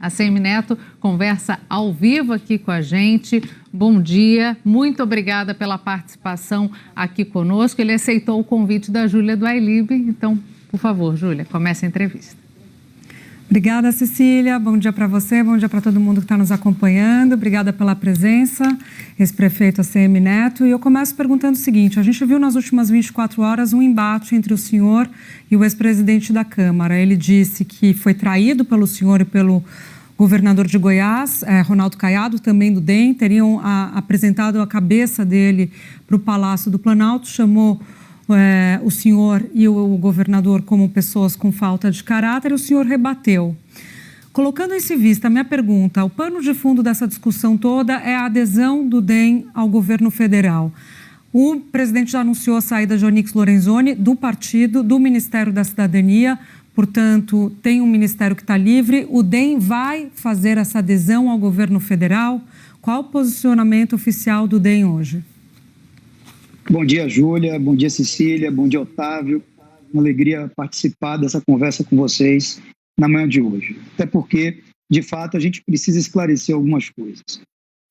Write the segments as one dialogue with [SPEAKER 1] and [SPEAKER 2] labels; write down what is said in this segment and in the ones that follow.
[SPEAKER 1] ACM Neto conversa ao vivo aqui com a gente. Bom dia, muito obrigada pela participação aqui conosco. Ele aceitou o convite da Júlia do iLib. Então, por favor, Júlia, comece a entrevista.
[SPEAKER 2] Obrigada, Cecília. Bom dia para você, bom dia para todo mundo que está nos acompanhando. Obrigada pela presença, ex-prefeito ACM Neto. E eu começo perguntando o seguinte: a gente viu nas últimas 24 horas um embate entre o senhor e o ex-presidente da Câmara. Ele disse que foi traído pelo senhor e pelo governador de Goiás, Ronaldo Caiado, também do DEM. Teriam apresentado a cabeça dele para o Palácio do Planalto, chamou o senhor e o governador como pessoas com falta de caráter, e o senhor rebateu. Colocando isso em vista, a minha pergunta: o pano de fundo dessa discussão toda é a adesão do DEM ao governo federal. O presidente já anunciou a saída de Onyx Lorenzoni do partido, do Ministério da Cidadania, portanto, tem um ministério que está livre. O DEM vai fazer essa adesão ao governo federal? Qual o posicionamento oficial do DEM hoje?
[SPEAKER 3] Bom dia, Júlia. Bom dia, Cecília. Bom dia, Otávio. Uma alegria participar dessa conversa com vocês na manhã de hoje. Até porque, de fato, a gente precisa esclarecer algumas coisas.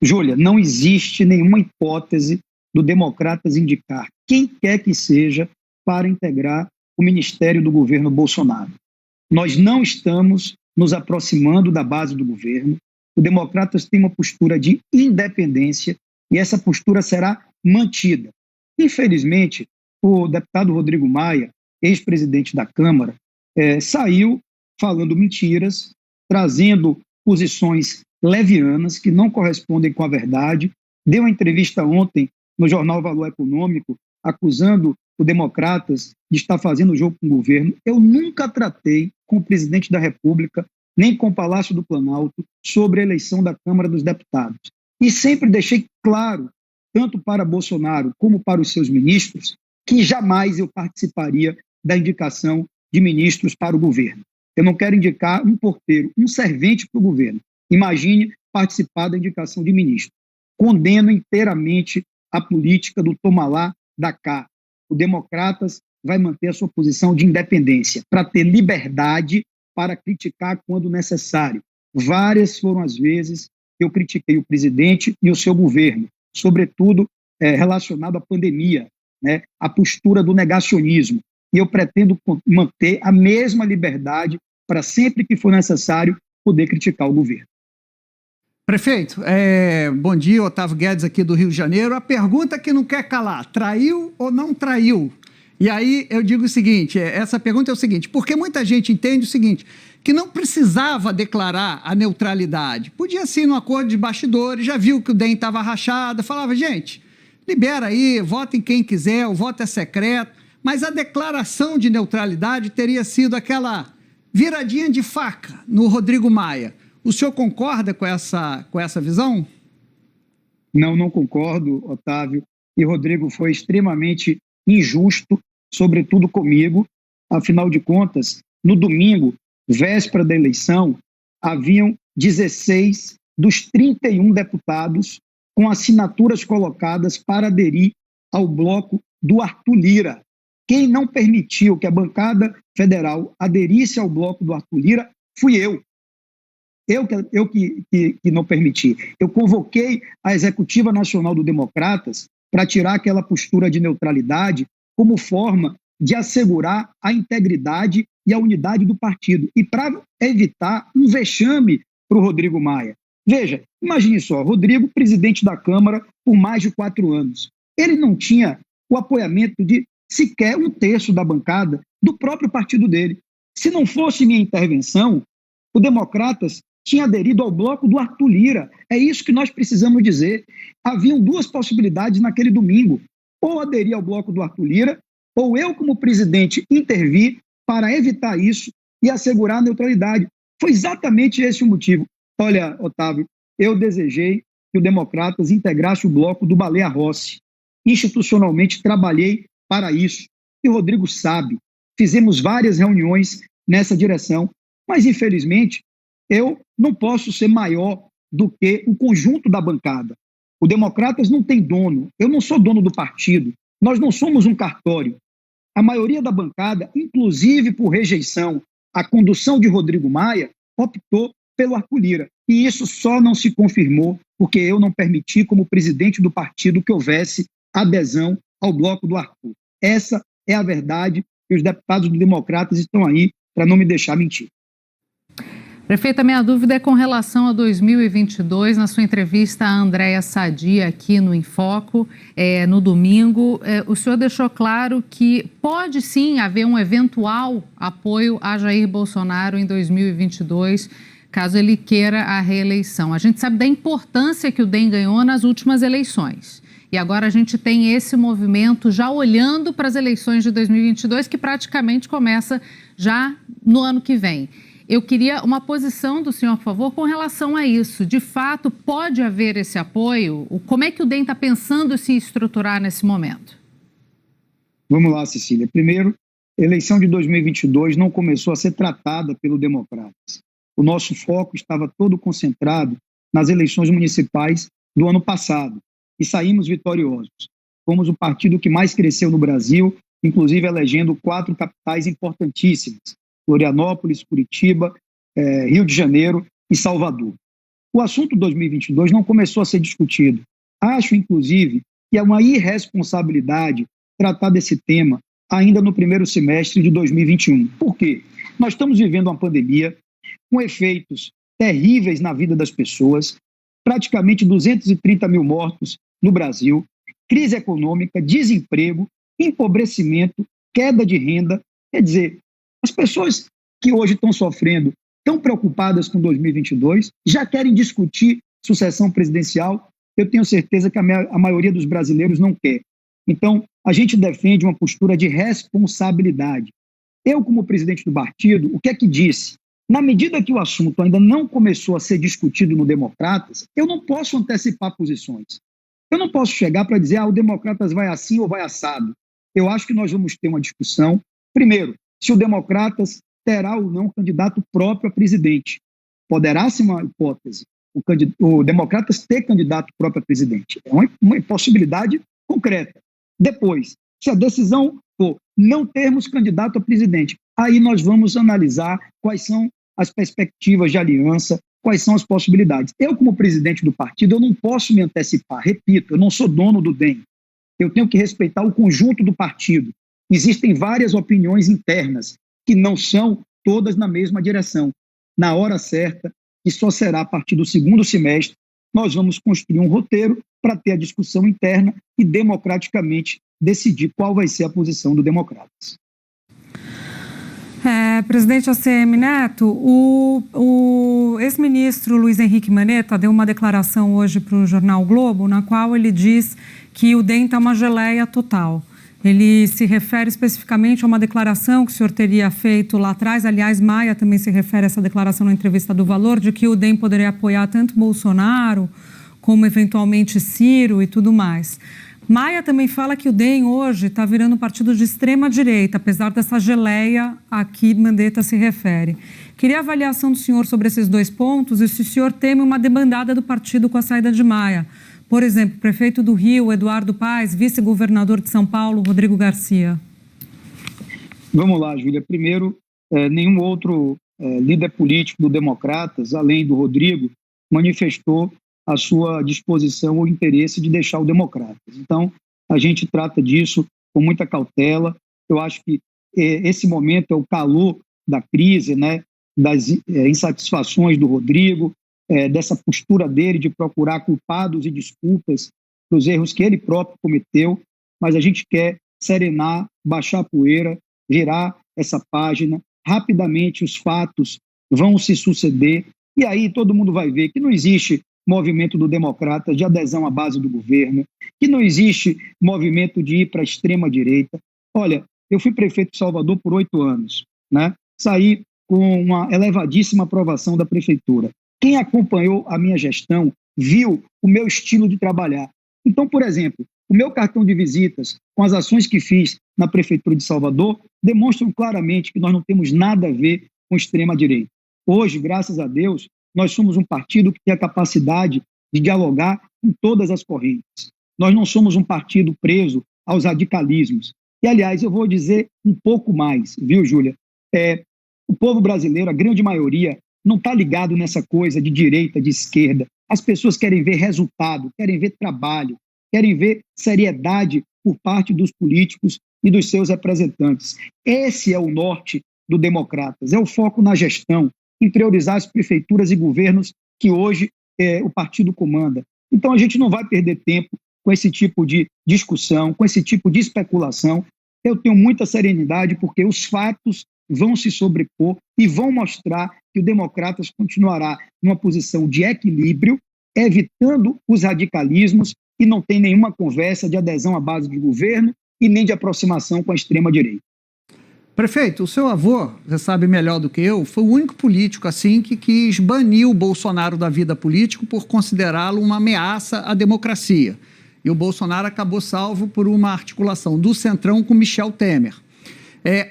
[SPEAKER 3] Júlia, não existe nenhuma hipótese do Democratas indicar quem quer que seja para integrar o ministério do governo Bolsonaro. Nós não estamos nos aproximando da base do governo. O Democratas tem uma postura de independência e essa postura será mantida. Infelizmente, o deputado Rodrigo Maia, ex-presidente da Câmara, saiu falando mentiras, trazendo posições levianas que não correspondem com a verdade. Deu uma entrevista ontem no jornal Valor Econômico, acusando o Democratas de estar fazendo jogo com o governo. Eu nunca tratei com o presidente da República, nem com o Palácio do Planalto, sobre a eleição da Câmara dos Deputados. E sempre deixei claro, tanto para Bolsonaro como para os seus ministros, que jamais eu participaria da indicação de ministros para o governo. Eu não quero indicar um porteiro, um servente para o governo. Imagine participar da indicação de ministro. Condeno inteiramente a política do toma lá, dá cá. O Democratas vai manter a sua posição de independência, para ter liberdade para criticar quando necessário. Várias foram as vezes que eu critiquei o presidente e o seu governo, sobretudo relacionado à pandemia, né, a postura do negacionismo. E eu pretendo manter a mesma liberdade para, sempre que for necessário, poder criticar o governo.
[SPEAKER 4] Prefeito, bom dia, Otávio Guedes aqui do Rio de Janeiro. A pergunta que não quer calar: traiu ou não traiu? E aí eu digo o seguinte, essa pergunta é o seguinte: porque muita gente entende o seguinte, que não precisava declarar a neutralidade. Podia ser no acordo de bastidores, já viu que o DEM estava rachado, falava: gente, libera aí, vota em quem quiser, o voto é secreto. Mas a declaração de neutralidade teria sido aquela viradinha de faca no Rodrigo Maia. O senhor concorda com essa visão?
[SPEAKER 3] Não concordo, Otávio. E Rodrigo foi extremamente injusto, sobretudo comigo. Afinal de contas, no domingo, véspera da eleição, haviam 16 dos 31 deputados com assinaturas colocadas para aderir ao bloco do Arthur Lira. Quem não permitiu que a bancada federal aderisse ao bloco do Arthur Lira fui eu. Eu que não permiti. Eu convoquei a Executiva Nacional do Democratas para tirar aquela postura de neutralidade como forma de assegurar a integridade e a unidade do partido e para evitar um vexame para o Rodrigo Maia. Veja, imagine só, Rodrigo, presidente da Câmara por mais de 4 anos. Ele não tinha o apoiamento de sequer 1/3 da bancada do próprio partido dele. Se não fosse minha intervenção, o Democratas tinha aderido ao bloco do Arthur Lira. É isso que nós precisamos dizer. Haviam 2 possibilidades naquele domingo: ou aderir ao bloco do Arthur Lira, ou eu, como presidente, intervir para evitar isso e assegurar a neutralidade. Foi exatamente esse o motivo. Olha, Otávio, eu desejei que o Democratas integrasse o bloco do Baleia Rossi. Institucionalmente trabalhei para isso. E o Rodrigo sabe, fizemos várias reuniões nessa direção, mas infelizmente eu não posso ser maior do que o conjunto da bancada. O Democratas não tem dono, eu não sou dono do partido, nós não somos um cartório. A maioria da bancada, inclusive por rejeição à condução de Rodrigo Maia, optou pelo Arthur Lira. E isso só não se confirmou porque eu não permiti, como presidente do partido, que houvesse adesão ao bloco do Arthur. Essa é a verdade e os deputados do Democratas estão aí para não me deixar mentir.
[SPEAKER 1] Prefeito, a minha dúvida é com relação a 2022. Na sua entrevista a Andréa Sadia aqui no Em Foco, no domingo, o senhor deixou claro que pode sim haver um eventual apoio a Jair Bolsonaro em 2022, caso ele queira a reeleição. A gente sabe da importância que o DEM ganhou nas últimas eleições. E agora a gente tem esse movimento já olhando para as eleições de 2022, que praticamente começa já no ano que vem. Eu queria uma posição do senhor, por favor, com relação a isso. De fato, pode haver esse apoio? Como é que o DEM está pensando se estruturar nesse momento?
[SPEAKER 3] Vamos lá, Cecília. Primeiro, a eleição de 2022 não começou a ser tratada pelo Democratas. O nosso foco estava todo concentrado nas eleições municipais do ano passado e saímos vitoriosos. Fomos o partido que mais cresceu no Brasil, inclusive elegendo 4 capitais importantíssimas: Florianópolis, Curitiba, Rio de Janeiro e Salvador. O assunto 2022 não começou a ser discutido. Acho, inclusive, que é uma irresponsabilidade tratar desse tema ainda no primeiro semestre de 2021. Por quê? Nós estamos vivendo uma pandemia com efeitos terríveis na vida das pessoas, praticamente 230 mil mortos no Brasil, crise econômica, desemprego, empobrecimento, queda de renda. Quer dizer, as pessoas que hoje estão sofrendo, tão preocupadas com 2022, já querem discutir sucessão presidencial. Eu tenho certeza que a maioria dos brasileiros não quer. Então, a gente defende uma postura de responsabilidade. Eu, como presidente do partido, o que é que disse? Na medida que o assunto ainda não começou a ser discutido no Democratas, eu não posso antecipar posições. Eu não posso chegar para dizer, o Democratas vai assim ou vai assado. Eu acho que nós vamos ter uma discussão. Primeiro, se o Democratas terá ou não candidato próprio a presidente. Poderá ser uma hipótese o Democratas ter candidato próprio a presidente. É uma possibilidade concreta. Depois, se a decisão for não termos candidato a presidente, aí nós vamos analisar quais são as perspectivas de aliança, quais são as possibilidades. Eu, como presidente do partido, eu não posso me antecipar. Repito, eu não sou dono do DEM. Eu tenho que respeitar o conjunto do partido. Existem várias opiniões internas que não são todas na mesma direção. Na hora certa, que só será a partir do segundo semestre, nós vamos construir um roteiro para ter a discussão interna e democraticamente decidir qual vai ser a posição do Democratas.
[SPEAKER 2] Presidente ACM Neto, o ex-ministro Luiz Henrique Mandetta deu uma declaração hoje para o jornal o Globo, na qual ele diz que o DEM está uma geleia total. Ele se refere especificamente a uma declaração que o senhor teria feito lá atrás. Aliás, Maia também se refere a essa declaração na entrevista do Valor, de que o DEM poderia apoiar tanto Bolsonaro como eventualmente Ciro e tudo mais. Maia também fala que o DEM hoje está virando um partido de extrema-direita, apesar dessa geleia a que Mandetta se refere. Queria a avaliação do senhor sobre esses dois pontos e se o senhor teme uma debandada do partido com a saída de Maia. Por exemplo, prefeito do Rio, Eduardo Paes, vice-governador de São Paulo, Rodrigo Garcia.
[SPEAKER 3] Vamos lá, Júlia. Primeiro, nenhum outro líder político do Democratas, além do Rodrigo, manifestou a sua disposição ou interesse de deixar o Democratas. Então, a gente trata disso com muita cautela. Eu acho que esse momento é o calor da crise, né, das insatisfações do Rodrigo, dessa postura dele de procurar culpados e desculpas pelos erros que ele próprio cometeu, mas a gente quer serenar, baixar a poeira, virar essa página. Rapidamente os fatos vão se suceder e aí todo mundo vai ver que não existe movimento do Democrata de adesão à base do governo, que não existe movimento de ir para a extrema-direita. Olha, eu fui prefeito de Salvador por 8 anos, né? Saí com uma elevadíssima aprovação da prefeitura. Quem acompanhou a minha gestão viu o meu estilo de trabalhar. Então, por exemplo, o meu cartão de visitas, com as ações que fiz na Prefeitura de Salvador, demonstram claramente que nós não temos nada a ver com extrema-direita. Hoje, graças a Deus, nós somos um partido que tem a capacidade de dialogar com todas as correntes. Nós não somos um partido preso aos radicalismos. E, aliás, eu vou dizer um pouco mais, viu, Júlia? O povo brasileiro, a grande maioria, não está ligado nessa coisa de direita, de esquerda. As pessoas querem ver resultado, querem ver trabalho, querem ver seriedade por parte dos políticos e dos seus representantes. Esse é o norte do Democratas, é o foco na gestão, em priorizar as prefeituras e governos que hoje o partido comanda. Então a gente não vai perder tempo com esse tipo de discussão, com esse tipo de especulação. Eu tenho muita serenidade porque os fatos vão se sobrepor e vão mostrar que o Democratas continuará numa posição de equilíbrio, evitando os radicalismos e não tem nenhuma conversa de adesão à base de governo e nem de aproximação com a extrema-direita.
[SPEAKER 4] Prefeito, o seu avô, você sabe melhor do que eu, foi o único político assim que quis banir o Bolsonaro da vida política por considerá-lo uma ameaça à democracia. E o Bolsonaro acabou salvo por uma articulação do Centrão com Michel Temer.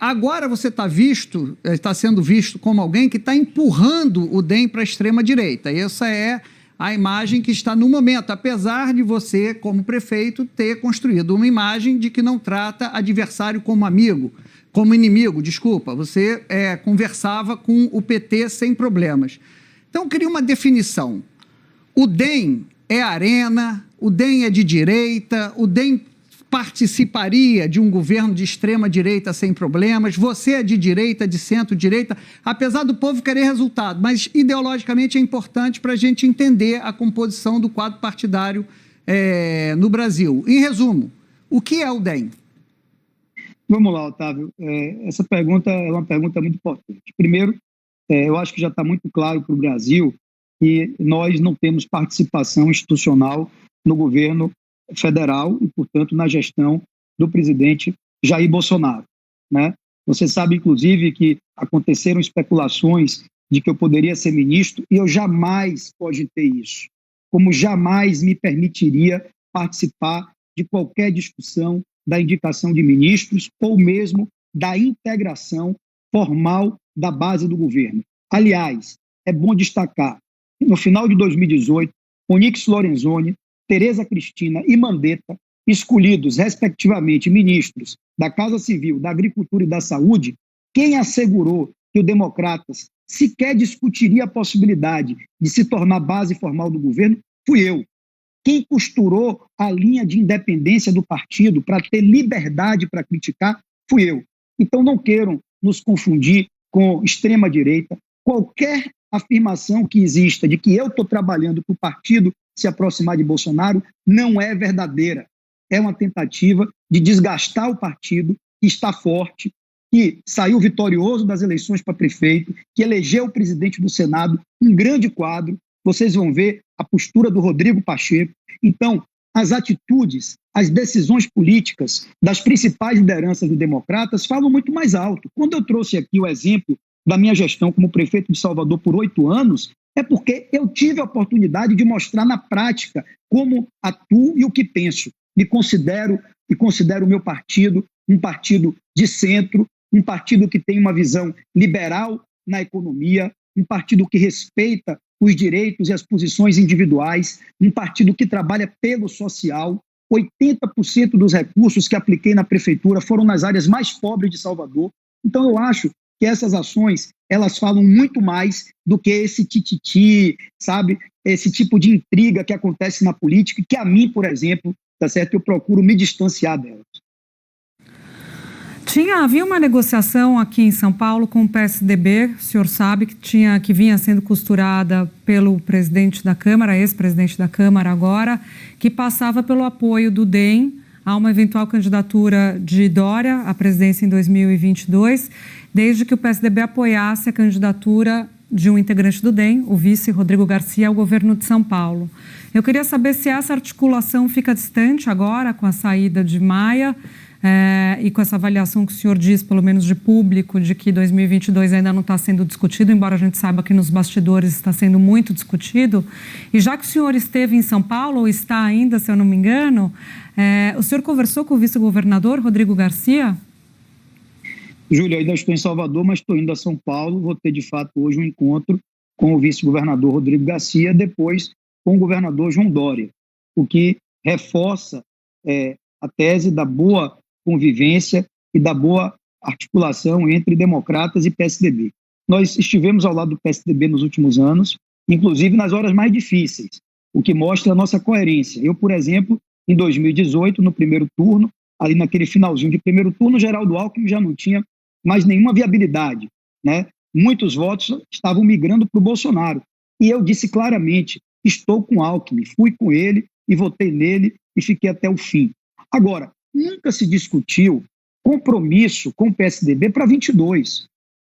[SPEAKER 4] Agora você está sendo visto como alguém que está empurrando o DEM para a extrema-direita. Essa é a imagem que está no momento, apesar de você, como prefeito, ter construído uma imagem de que não trata adversário como amigo, como inimigo, desculpa. Você conversava com o PT sem problemas. Então, eu queria uma definição. O DEM é arena, o DEM é de direita, o DEM participaria de um governo de extrema-direita sem problemas, você é de direita, de centro-direita, apesar do povo querer resultado, mas ideologicamente é importante para a gente entender a composição do quadro partidário no Brasil. Em resumo, o que é o DEM?
[SPEAKER 3] Vamos lá, Otávio. Essa pergunta é uma pergunta muito importante. Primeiro, eu acho que já está muito claro para o Brasil que nós não temos participação institucional no governo federal e, portanto, na gestão do presidente Jair Bolsonaro, né? Você sabe, inclusive, que aconteceram especulações de que eu poderia ser ministro e eu jamais cogitei isso, como jamais me permitiria participar de qualquer discussão da indicação de ministros ou mesmo da integração formal da base do governo. Aliás, é bom destacar, no final de 2018, Onyx Lorenzoni, Tereza Cristina e Mandetta, escolhidos, respectivamente, ministros da Casa Civil, da Agricultura e da Saúde, quem assegurou que o Democratas sequer discutiria a possibilidade de se tornar base formal do governo fui eu. Quem costurou a linha de independência do partido para ter liberdade para criticar fui eu. Então não queiram nos confundir com extrema-direita. Qualquer afirmação que exista de que eu estou trabalhando para o partido se aproximar de Bolsonaro não é verdadeira. É uma tentativa de desgastar o partido que está forte, que saiu vitorioso das eleições para prefeito, que elegeu o presidente do Senado, um grande quadro. Vocês vão ver a postura do Rodrigo Pacheco. Então, as atitudes, as decisões políticas das principais lideranças do Democratas falam muito mais alto. Quando eu trouxe aqui o exemplo da minha gestão como prefeito de Salvador por 8 anos, é porque eu tive a oportunidade de mostrar na prática como atuo e o que penso. Me considero o meu partido um partido de centro, um partido que tem uma visão liberal na economia, um partido que respeita os direitos e as posições individuais, um partido que trabalha pelo social. 80% dos recursos que apliquei na prefeitura foram nas áreas mais pobres de Salvador. Então eu acho que essas ações, elas falam muito mais do que esse tititi, sabe? Esse tipo de intriga que acontece na política, que a mim, por exemplo, tá certo? Eu procuro me distanciar delas.
[SPEAKER 2] Havia uma negociação aqui em São Paulo com o PSDB, o senhor sabe, que vinha sendo costurada pelo presidente da Câmara, ex-presidente da Câmara agora, que passava pelo apoio do DEM a uma eventual candidatura de Dória à presidência em 2022, desde que o PSDB apoiasse a candidatura de um integrante do DEM, o vice Rodrigo Garcia, ao governo de São Paulo. Eu queria saber se essa articulação fica distante agora com a saída de Maia e com essa avaliação que o senhor diz, pelo menos de público, de que 2022 ainda não está sendo discutido, embora a gente saiba que nos bastidores está sendo muito discutido. E já que o senhor esteve em São Paulo, ou está ainda, se eu não me engano, o senhor conversou com o vice-governador Rodrigo Garcia?
[SPEAKER 3] Júlia, ainda estou em Salvador, mas estou indo a São Paulo. Vou ter, de fato, hoje um encontro com o vice-governador Rodrigo Garcia, depois com o governador João Dória, o que reforça a tese da boa convivência e da boa articulação entre democratas e PSDB. nós estivemos ao lado do PSDB nos últimos anos, inclusive nas horas mais difíceis, o que mostra a nossa coerência. Eu, por exemplo, em 2018, no primeiro turno, ali naquele finalzinho de primeiro turno, Geraldo Alckmin já não tinha mais nenhuma viabilidade, né? Muitos votos estavam migrando para o Bolsonaro. E eu disse claramente, estou com Alckmin, fui com ele e votei nele e fiquei até o fim. Agora, nunca se discutiu compromisso com o PSDB para 22.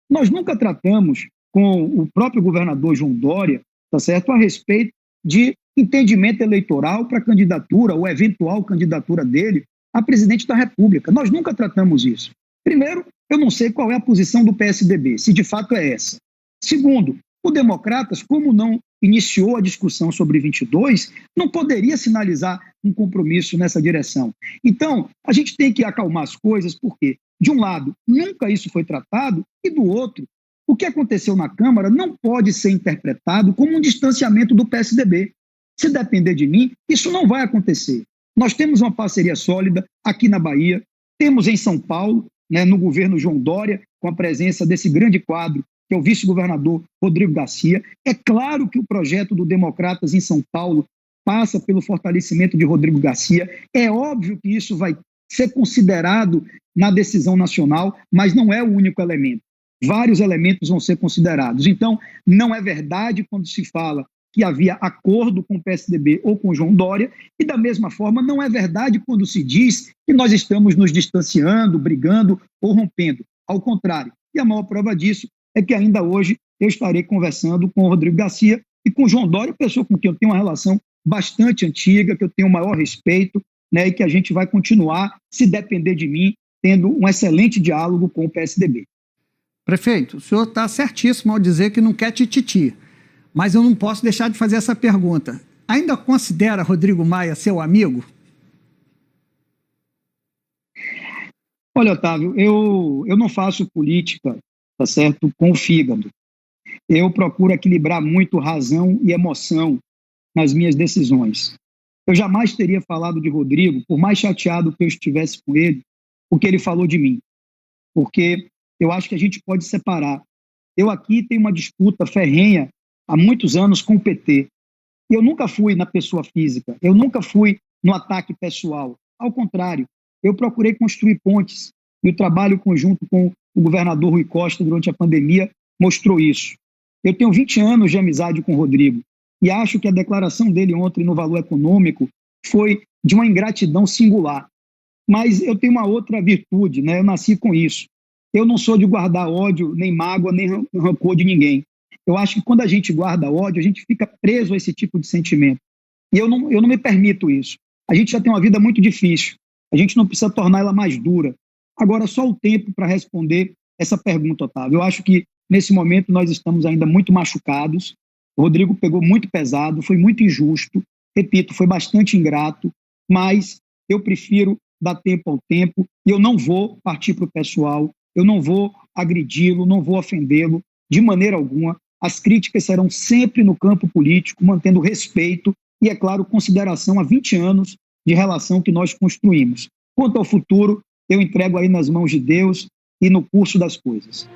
[SPEAKER 3] Nós nunca tratamos com o próprio governador João Dória, tá certo, a respeito de entendimento eleitoral para a candidatura ou eventual candidatura dele a presidente da República. Nós nunca tratamos isso. Primeiro, eu não sei qual é a posição do PSDB, se de fato é essa. Segundo, o Democratas, como não iniciou a discussão sobre 22, não poderia sinalizar um compromisso nessa direção. Então, a gente tem que acalmar as coisas, porque, de um lado, nunca isso foi tratado, e do outro, o que aconteceu na Câmara não pode ser interpretado como um distanciamento do PSDB. Se depender de mim, isso não vai acontecer. Nós temos uma parceria sólida aqui na Bahia, temos em São Paulo, né, no governo João Dória, com a presença desse grande quadro, que é o vice-governador Rodrigo Garcia. É claro que o projeto do Democratas em São Paulo passa pelo fortalecimento de Rodrigo Garcia. É óbvio que isso vai ser considerado na decisão nacional, mas não é o único elemento. Vários elementos vão ser considerados. Então, não é verdade quando se fala que havia acordo com o PSDB ou com o João Dória, e da mesma forma não é verdade quando se diz que nós estamos nos distanciando, brigando ou rompendo. Ao contrário. E a maior prova disso é que ainda hoje eu estarei conversando com o Rodrigo Garcia e com o João Dória, pessoa com quem eu tenho uma relação bastante antiga, que eu tenho o maior respeito, né, e que a gente vai continuar, se depender de mim, tendo um excelente diálogo com o PSDB.
[SPEAKER 4] Prefeito, o senhor está certíssimo ao dizer que não quer tititi, mas eu não posso deixar de fazer essa pergunta. Ainda considera Rodrigo Maia seu amigo?
[SPEAKER 3] Olha, Otávio, eu não faço política, tá certo, com o fígado. Eu procuro equilibrar muito razão e emoção nas minhas decisões. Eu jamais teria falado de Rodrigo, por mais chateado que eu estivesse com ele, o que ele falou de mim. Porque eu acho que a gente pode separar. Eu aqui tenho uma disputa ferrenha há muitos anos com o PT. Eu nunca fui na pessoa física, eu nunca fui no ataque pessoal. Ao contrário, eu procurei construir pontes. E o trabalho conjunto com o governador Rui Costa durante a pandemia mostrou isso. Eu tenho 20 anos de amizade com o Rodrigo e acho que a declaração dele ontem no Valor Econômico foi de uma ingratidão singular. Mas eu tenho uma outra virtude, né? Eu nasci com isso. Eu não sou de guardar ódio, nem mágoa, nem rancor de ninguém. Eu acho que quando a gente guarda ódio, a gente fica preso a esse tipo de sentimento. E eu não me permito isso. A gente já tem uma vida muito difícil. A gente não precisa tornar ela mais dura. Agora, só o tempo para responder essa pergunta, Otávio. Eu acho que, nesse momento, nós estamos ainda muito machucados. O Rodrigo pegou muito pesado, foi muito injusto. Repito, foi bastante ingrato, mas eu prefiro dar tempo ao tempo e eu não vou partir para o pessoal, eu não vou agredi-lo, não vou ofendê-lo de maneira alguma. As críticas serão sempre no campo político, mantendo respeito e, é claro, consideração a 20 anos de relação que nós construímos. Quanto ao futuro, eu entrego aí nas mãos de Deus e no curso das coisas.